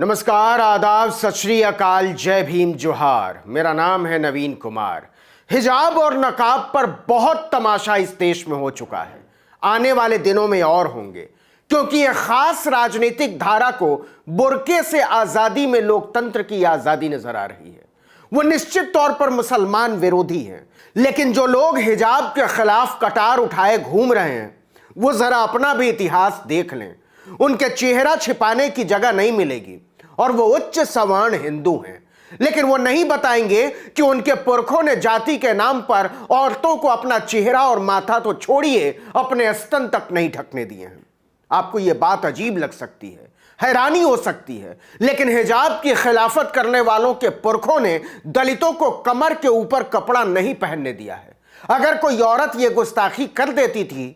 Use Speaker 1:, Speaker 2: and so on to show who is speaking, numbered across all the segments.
Speaker 1: नमस्कार, आदाब, सत श्री अकाल, जय भीम, जोहार। मेरा नाम है नवीन कुमार। हिजाब और नकाब पर बहुत तमाशा इस देश में हो चुका है। आने वाले दिनों में और होंगे, क्योंकि यह खास राजनीतिक धारा को बुर्के से आजादी में लोकतंत्र की आजादी नजर आ रही है। वो निश्चित तौर पर मुसलमान विरोधी हैं, लेकिन जो लोग हिजाब के खिलाफ कटार उठाए घूम रहे हैं, वो जरा अपना भी इतिहास देख लें। उनके चेहरा छिपाने की जगह नहीं मिलेगी और वो उच्च सवर्ण हिंदू हैं, लेकिन वो नहीं बताएंगे कि उनके पुरखों ने जाति के नाम पर औरतों को अपना चेहरा और माथा तो छोड़िए, अपने स्तन तक नहीं ढकने दिए हैं। आपको यह बात अजीब लग सकती है, हैरानी हो सकती है, लेकिन हिजाब की खिलाफत करने वालों के पुरखों ने दलितों को कमर के ऊपर कपड़ा नहीं पहनने दिया है। अगर कोई औरत यह गुस्ताखी कर देती थी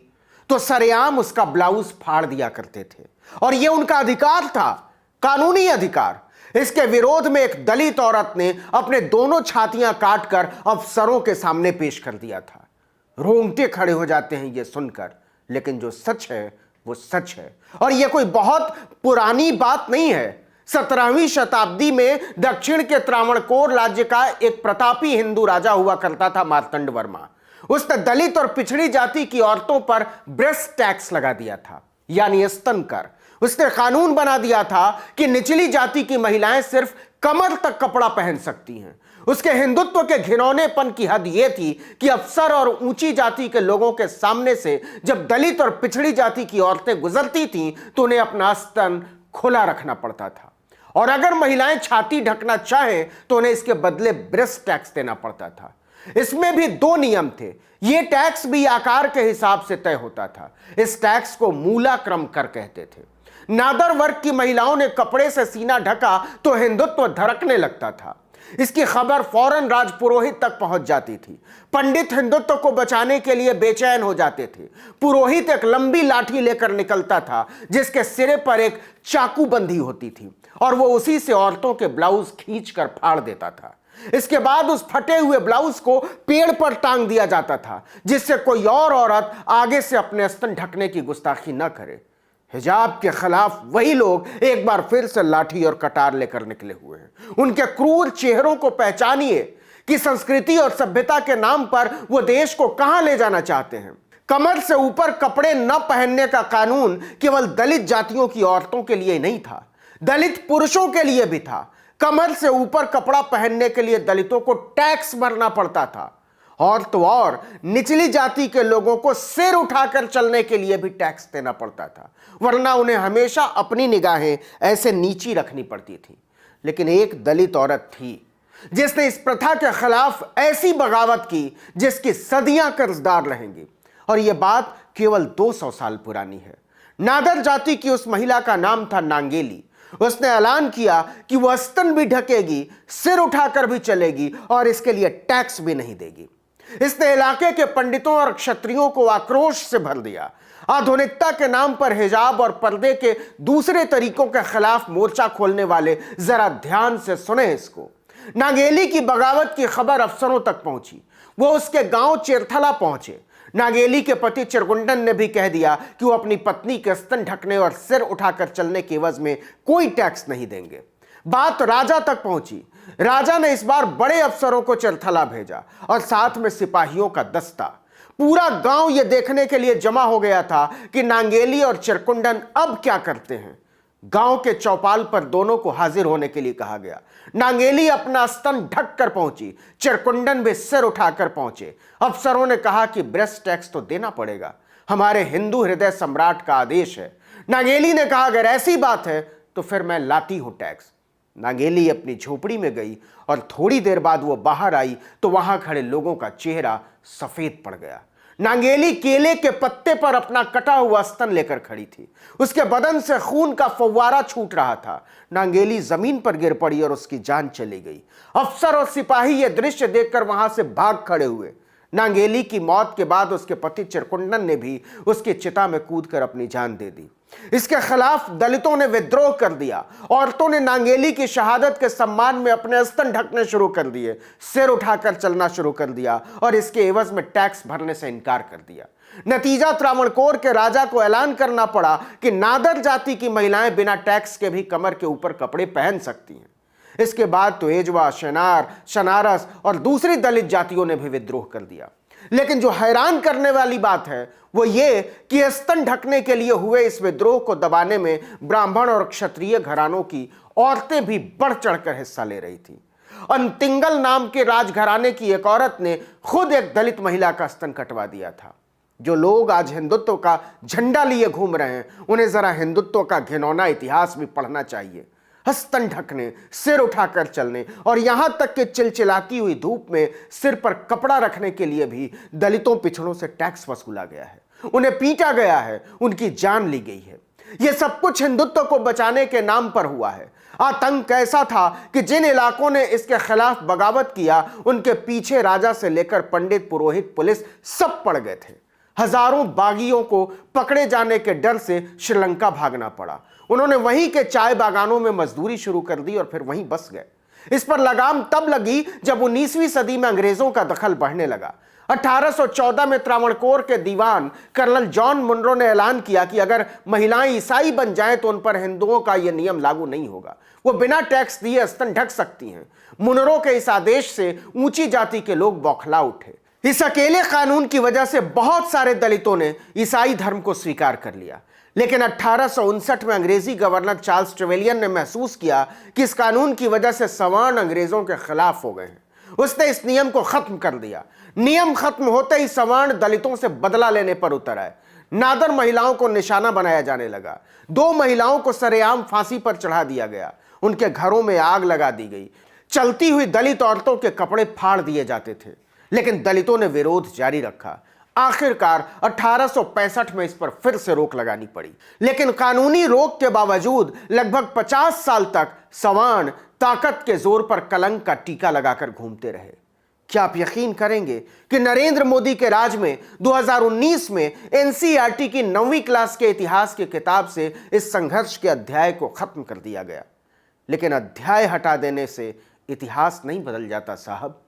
Speaker 1: तो सरेआम उसका ब्लाउज फाड़ दिया करते थे, और यह उनका अधिकार था, कानूनी अधिकार। इसके विरोध में एक दलित औरत ने अपने दोनों छातियां काटकर अफसरों के सामने पेश कर दिया था। रोंगटे खड़े हो जाते हैं यह सुनकर, लेकिन जो सच है वो सच है, और यह कोई बहुत पुरानी बात नहीं है। 17वीं शताब्दी में दक्षिण के त्रावणकोर राज्य का एक प्रतापी हिंदू राजा हुआ करता था, मार्तंड वर्मा। उसने दलित और पिछड़ी जाति की औरतों पर ब्रेस्ट टैक्स लगा दिया था, यानी स्तन कर। उसने कानून बना दिया था कि निचली जाति की महिलाएं सिर्फ कमर तक कपड़ा पहन सकती हैं। उसके हिंदुत्व के घिनौनेपन की हद यह थी कि अफसर और ऊंची जाति के लोगों के सामने से जब दलित और पिछड़ी जाति की औरतें गुजरती थीं तो उन्हें अपना स्तन खुला रखना पड़ता था, और अगर महिलाएं छाती ढकना चाहें तो उन्हें इसके बदले ब्रेस्ट टैक्स देना पड़ता था। इसमें भी दो नियम थे। यह टैक्स भी आकार के हिसाब से तय होता था। इस टैक्स को मूलाक्रम कर कहते थे। नादर वर्ग की महिलाओं ने कपड़े से सीना ढका तो हिंदुत्व धड़कने लगता था। इसकी खबर फौरन राजपुरोहित तक पहुंच जाती थी। पंडित हिंदुत्व को बचाने के लिए बेचैन हो जाते थे। पुरोहित एक लंबी लाठी लेकर निकलता था, जिसके सिरे पर एक चाकू बंधी होती थी, और वो उसी से औरतों के ब्लाउज खींचकर फाड़ देता था। इसके बाद उस फटे हुए ब्लाउज को पेड़ पर टांग दिया जाता था, जिससे कोई और औरत आगे से अपने स्तन ढकने की गुस्ताखी न करे। हिजाब के खिलाफ वही लोग एक बार फिर से लाठी और कटार लेकर निकले हुए हैं। उनके क्रूर चेहरों को पहचानिए कि संस्कृति और सभ्यता के नाम पर वो देश को कहां ले जाना चाहते हैं। कमर से ऊपर कपड़े न पहनने का कानून केवल दलित जातियों की औरतों के लिए नहीं था, दलित पुरुषों के लिए भी था। कमर से ऊपर कपड़ा पहनने के लिए दलितों को टैक्स भरना पड़ता था, और तो और निचली जाति के लोगों को सिर उठाकर चलने के लिए भी टैक्स देना पड़ता था, वरना उन्हें हमेशा अपनी निगाहें ऐसे नीची रखनी पड़ती थी। लेकिन एक दलित औरत थी जिसने इस प्रथा के खिलाफ ऐसी बगावत की जिसकी सदियां कर्जदार रहेंगी, और यह बात केवल 200 साल पुरानी है। नादर जाति की उस महिला का नाम था नांगेली। उसने ऐलान किया कि वह स्तन भी ढकेगी, सिर उठाकर भी चलेगी, और इसके लिए टैक्स भी नहीं देगी। इसने इलाके के पंडितों और क्षत्रियों को आक्रोश से भर दिया। आधुनिकता के नाम पर हिजाब और पर्दे के दूसरे तरीकों के खिलाफ मोर्चा खोलने वाले जरा ध्यान से सुने इसको। नांगेली की बगावत की खबर अफसरों तक पहुंची। वो उसके गांव चेरथला पहुंचे। नांगेली के पति चिरकुंडन ने भी कह दिया कि वो अपनी पत्नी के स्तन ढकने और सिर उठाकर चलने के एवज में कोई टैक्स नहीं देंगे। बात राजा तक पहुंची। राजा ने इस बार बड़े अफसरों को चरथला भेजा और साथ में सिपाहियों का दस्ता। पूरा गांव यह देखने के लिए जमा हो गया था कि नांगेली और चिरकुंडन अब क्या करते हैं। गांव के चौपाल पर दोनों को हाजिर होने के लिए कहा गया। नांगेली अपना स्तन ढक कर पहुंची, चिरकुंडन भी सिर उठाकर पहुंचे। अफसरों ने कहा कि ब्रेस्ट टैक्स तो देना पड़ेगा, हमारे हिंदू हृदय सम्राट का आदेश है। नांगेली ने कहा, अगर ऐसी बात है तो फिर मैं लाती हूं टैक्स। नांगेली अपनी झोपड़ी में गई और थोड़ी देर बाद वो बाहर आई तो वहां खड़े लोगों का चेहरा सफेद पड़ गया। नांगेली केले के पत्ते पर अपना कटा हुआ स्तन लेकर खड़ी थी। उसके बदन से खून का फव्वारा छूट रहा था। नांगेली जमीन पर गिर पड़ी और उसकी जान चली गई। अफसर और सिपाही यह दृश्य देखकर वहां से भाग खड़े हुए। नांगेली की मौत के बाद उसके पति चिरकुंडन ने भी उसकी चिता में कूदकर अपनी जान दे दी। इसके खिलाफ दलितों ने विद्रोह कर दिया। औरतों ने नांगेली की शहादत के सम्मान में अपने स्तन ढकने शुरू कर दिए, सिर उठाकर चलना शुरू कर दिया और इसके एवज में टैक्स भरने से इनकार कर दिया। नतीजा त्रावणकोर के राजा को ऐलान करना पड़ा कि नादर जाति की महिलाएं बिना टैक्स के भी कमर के ऊपर कपड़े पहन सकती हैं। इसके बाद तो एजवा, शेनार, शनारस और दूसरी दलित जातियों ने भी विद्रोह कर दिया। लेकिन जो हैरान करने वाली बात है वो ये कि स्तन ढकने के लिए हुए इस विद्रोह को दबाने में ब्राह्मण और क्षत्रिय घरानों की औरतें भी बढ़ चढ़कर हिस्सा ले रही थी। अंतिंगल नाम के राजघराने की एक औरत ने खुद एक दलित महिला का स्तन कटवा दिया था। जो लोग आज हिंदुत्व का झंडा लिए घूम रहे हैं उन्हें जरा हिंदुत्व का घिनौना इतिहास भी पढ़ना चाहिए। स्तन ढकने, सिर उठाकर चलने और यहां तक कि चिलचिलाती हुई धूप में सिर पर कपड़ा रखने के लिए भी दलितों पिछड़ों से टैक्स वसूला गया है, उन्हें पीटा गया है, उनकी जान ली गई है। यह सब कुछ हिंदुत्व को बचाने के नाम पर हुआ है। आतंक ऐसा था कि जिन इलाकों ने इसके खिलाफ बगावत किया उनके पीछे राजा से लेकर पंडित, पुरोहित, पुलिस सब पड़ गए थे। हजारों बागियों को पकड़े जाने के डर से श्रीलंका भागना पड़ा। उन्होंने वहीं के चाय बागानों में मजदूरी शुरू कर दी और फिर वहीं बस गए। इस पर लगाम तब लगी जब 19वीं सदी में अंग्रेजों का दखल बढ़ने लगा। 1814 में त्रावणकोर के दीवान कर्नल जॉन मुनरो ने ऐलान किया कि अगर महिलाएं ईसाई बन जाएं तो उन पर हिंदुओं का यह नियम लागू नहीं होगा, वो बिना टैक्स दिए स्तन ढक सकती हैं। मुनरो के इस आदेश से ऊंची जाति के लोग बौखला उठे। इस अकेले कानून की वजह से बहुत सारे दलितों ने ईसाई धर्म को स्वीकार कर लिया। लेकिन 1859 में अंग्रेजी गवर्नर चार्ल्स ट्रेवेलियन ने महसूस किया कि इस कानून की वजह से सवर्ण अंग्रेजों के खिलाफ हो गए हैं। उसने इस नियम को खत्म कर दिया। नियम खत्म होते ही सवर्ण दलितों से बदला लेने पर उतर आए। नादर महिलाओं को निशाना बनाया जाने लगा। 2 महिलाओं को सरेआम फांसी पर चढ़ा दिया गया। उनके घरों में आग लगा दी गई। चलती हुई दलित औरतों के कपड़े फाड़ दिए जाते थे। लेकिन दलितों ने विरोध जारी रखा। आखिरकार 1865 में इस पर फिर से रोक लगानी पड़ी। लेकिन कानूनी रोक के बावजूद लगभग 50 साल तक सवर्ण ताकत के जोर पर कलंक का टीका लगाकर घूमते रहे। क्या आप यकीन करेंगे कि नरेंद्र मोदी के राज में 2019 में एनसीईआरटी की 9वीं क्लास के इतिहास की किताब से इस संघर्ष के अध्याय को खत्म कर दिया गया। लेकिन अध्याय हटा देने से इतिहास नहीं बदल जाता साहब।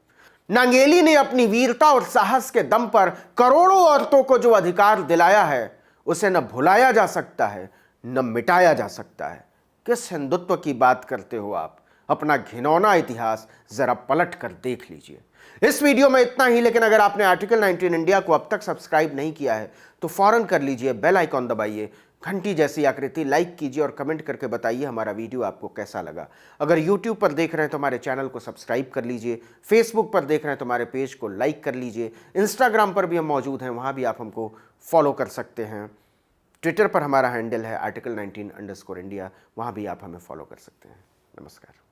Speaker 1: नांगेली ने अपनी वीरता और साहस के दम पर करोड़ों औरतों को जो अधिकार दिलाया है उसे न भुलाया जा सकता है न मिटाया जा सकता है। किस हिंदुत्व की बात करते हो आप? अपना घिनौना इतिहास जरा पलट कर देख लीजिए। इस वीडियो में इतना ही, लेकिन अगर आपने आर्टिकल 19 इंडिया को अब तक सब्सक्राइब नहीं किया है तो फौरन कर लीजिए, बेल आइकॉन दबाइए, घंटी जैसी आकृति लाइक कीजिए और कमेंट करके बताइए हमारा वीडियो आपको कैसा लगा। अगर YouTube पर देख रहे हैं तो हमारे चैनल को सब्सक्राइब कर लीजिए, फेसबुक पर देख रहे हैं तो हमारे पेज को लाइक कर लीजिए, इंस्टाग्राम पर भी हम मौजूद हैं, वहाँ भी आप हमको फॉलो कर सकते हैं, ट्विटर पर हमारा हैंडल है article19_India, वहाँ भी आप हमें फॉलो कर सकते हैं। नमस्कार।